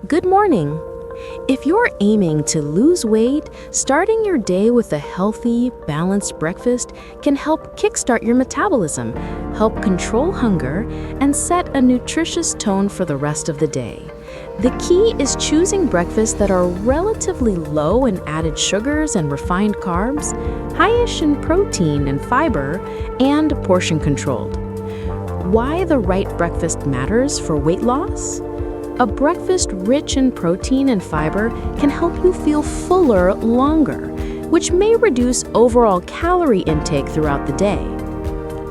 Good morning. If you're aiming to lose weight, starting your day with a healthy, balanced breakfast can help kickstart your metabolism, help control hunger, and set a nutritious tone for the rest of the day. The key is choosing breakfasts that are relatively low in added sugars and refined carbs, high-ish in protein and fiber, and portion controlled. Why the right breakfast matters for weight loss? A breakfast rich in protein and fiber can help you feel fuller longer, which may reduce overall calorie intake throughout the day.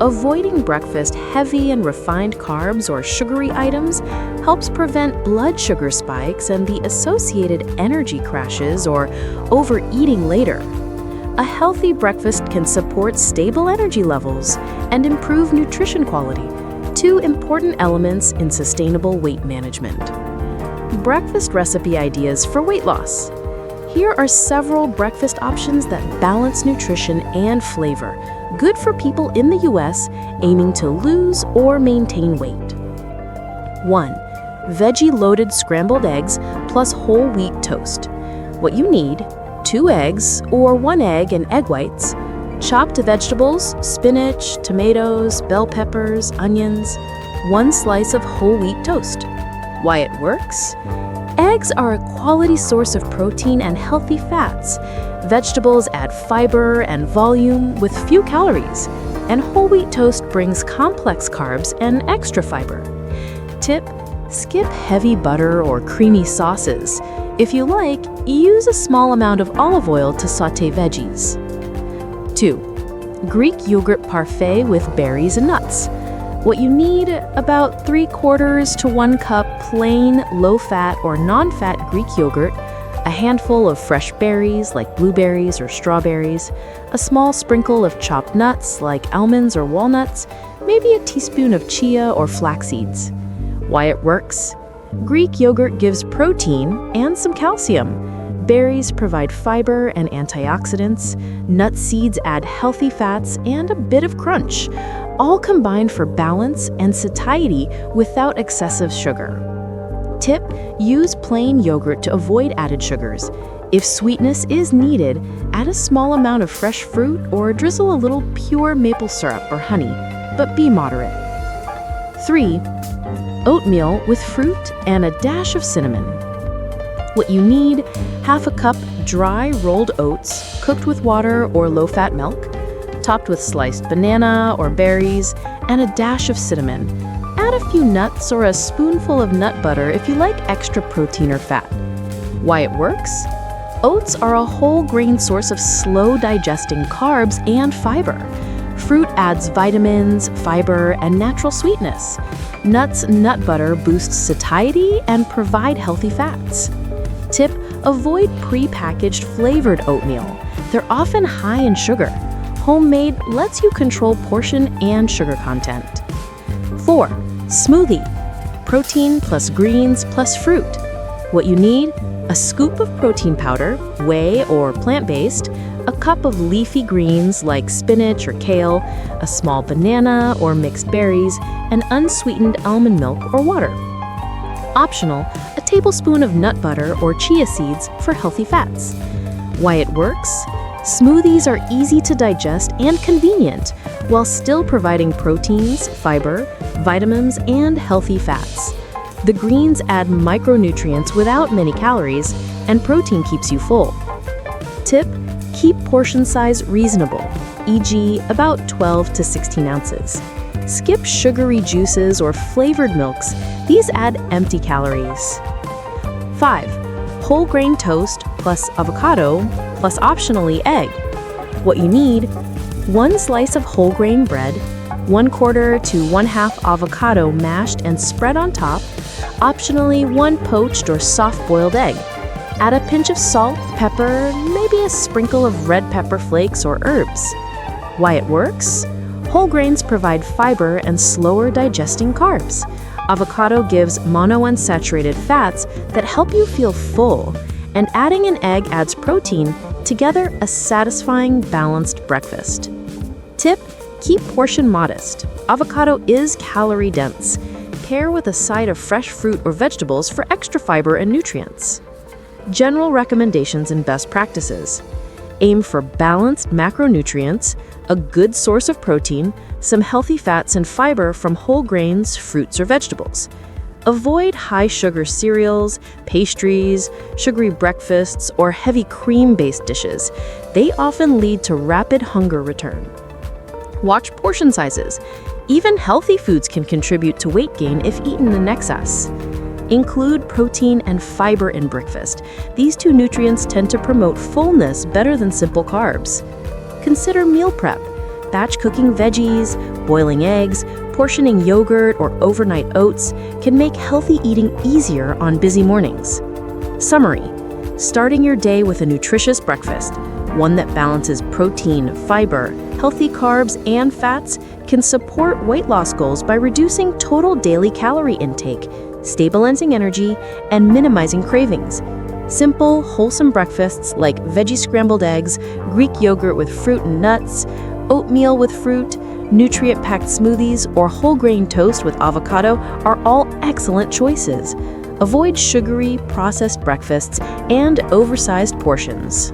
Avoiding breakfast heavy in refined carbs or sugary items helps prevent blood sugar spikes and the associated energy crashes or overeating later. A healthy breakfast can support stable energy levels and improve nutrition quality, two important elements in sustainable weight management. Breakfast recipe ideas for weight loss. Here are several breakfast options that balance nutrition and flavor, good for people in the US aiming to lose or maintain weight. 1. Veggie-loaded scrambled eggs plus whole wheat toast. What you need: 2 eggs or 1 egg and egg whites, chopped vegetables, spinach, tomatoes, bell peppers, onions, 1 slice of whole wheat toast. Why it works? Eggs are a quality source of protein and healthy fats. Vegetables add fiber and volume with few calories, and whole wheat toast brings complex carbs and extra fiber. Tip: skip heavy butter or creamy sauces. If you like, use a small amount of olive oil to sauté veggies. 2. Greek yogurt parfait with berries and nuts. What you need: about 3/4 to 1 cup plain, low-fat or non-fat Greek yogurt, a handful of fresh berries like blueberries or strawberries, a small sprinkle of chopped nuts like almonds or walnuts, maybe a teaspoon of chia or flax seeds. Why it works? Greek yogurt gives protein and some calcium. Berries provide fiber and antioxidants. Nut seeds add healthy fats and a bit of crunch, all combined for balance and satiety without excessive sugar. Tip: use plain yogurt to avoid added sugars. If sweetness is needed, add a small amount of fresh fruit or drizzle a little pure maple syrup or honey, but be moderate. 3. Oatmeal with fruit and a dash of cinnamon. What you need: 1/2 cup dry rolled oats, cooked with water or low-fat milk, topped with sliced banana or berries, and a dash of cinnamon. Add a few nuts or a spoonful of nut butter if you like extra protein or fat. Why it works? Oats are a whole grain source of slow-digesting carbs and fiber. Fruit adds vitamins, fiber, and natural sweetness. Nuts and nut butter boost satiety and provide healthy fats. Tip: avoid pre-packaged flavored oatmeal. They're often high in sugar. Homemade lets you control portion and sugar content. 4. Smoothie. Protein plus greens plus fruit. What you need: a scoop of protein powder, whey or plant-based, a cup of leafy greens like spinach or kale, a small banana or mixed berries, and unsweetened almond milk or water. Optional: a tablespoon of nut butter or chia seeds for healthy fats. Why it works? Smoothies are easy to digest and convenient, while still providing proteins, fiber, vitamins, and healthy fats. The greens add micronutrients without many calories, and protein keeps you full. Tip: keep portion size reasonable, e.g. about 12 to 16 ounces. Skip sugary juices or flavored milks. These add empty calories. 5. Whole grain toast plus avocado plus optionally egg. What you need: 1 slice of whole grain bread, 1/4 to 1/2 avocado mashed and spread on top, optionally 1 poached or soft-boiled egg. Add a pinch of salt, pepper, maybe a sprinkle of red pepper flakes or herbs. Why it works? Whole grains provide fiber and slower digesting carbs. Avocado gives monounsaturated fats that help you feel full, and adding an egg adds protein, together a satisfying, balanced breakfast. Tip: keep portion modest. Avocado is calorie dense. pair with a side of fresh fruit or vegetables for extra fiber and nutrients. General recommendations and best practices. Aim for balanced macronutrients, a good source of protein, some healthy fats and fiber from whole grains, fruits, or vegetables. Avoid high-sugar cereals, pastries, sugary breakfasts, or heavy cream-based dishes. They often lead to rapid hunger return. Watch portion sizes. Even healthy foods can contribute to weight gain if eaten in excess. Include protein and fiber in breakfast. These two nutrients tend to promote fullness better than simple carbs. Consider meal prep. Batch cooking veggies, boiling eggs, portioning yogurt, or overnight oats can make healthy eating easier on busy mornings. Summary: starting your day with a nutritious breakfast, one that balances protein, fiber, healthy carbs, and fats, can support weight loss goals by reducing total daily calorie intake, stabilizing energy, and minimizing cravings. Simple, wholesome breakfasts like veggie scrambled eggs, Greek yogurt with fruit and nuts, oatmeal with fruit, nutrient-packed smoothies, or whole grain toast with avocado are all excellent choices. Avoid sugary, processed breakfasts and oversized portions.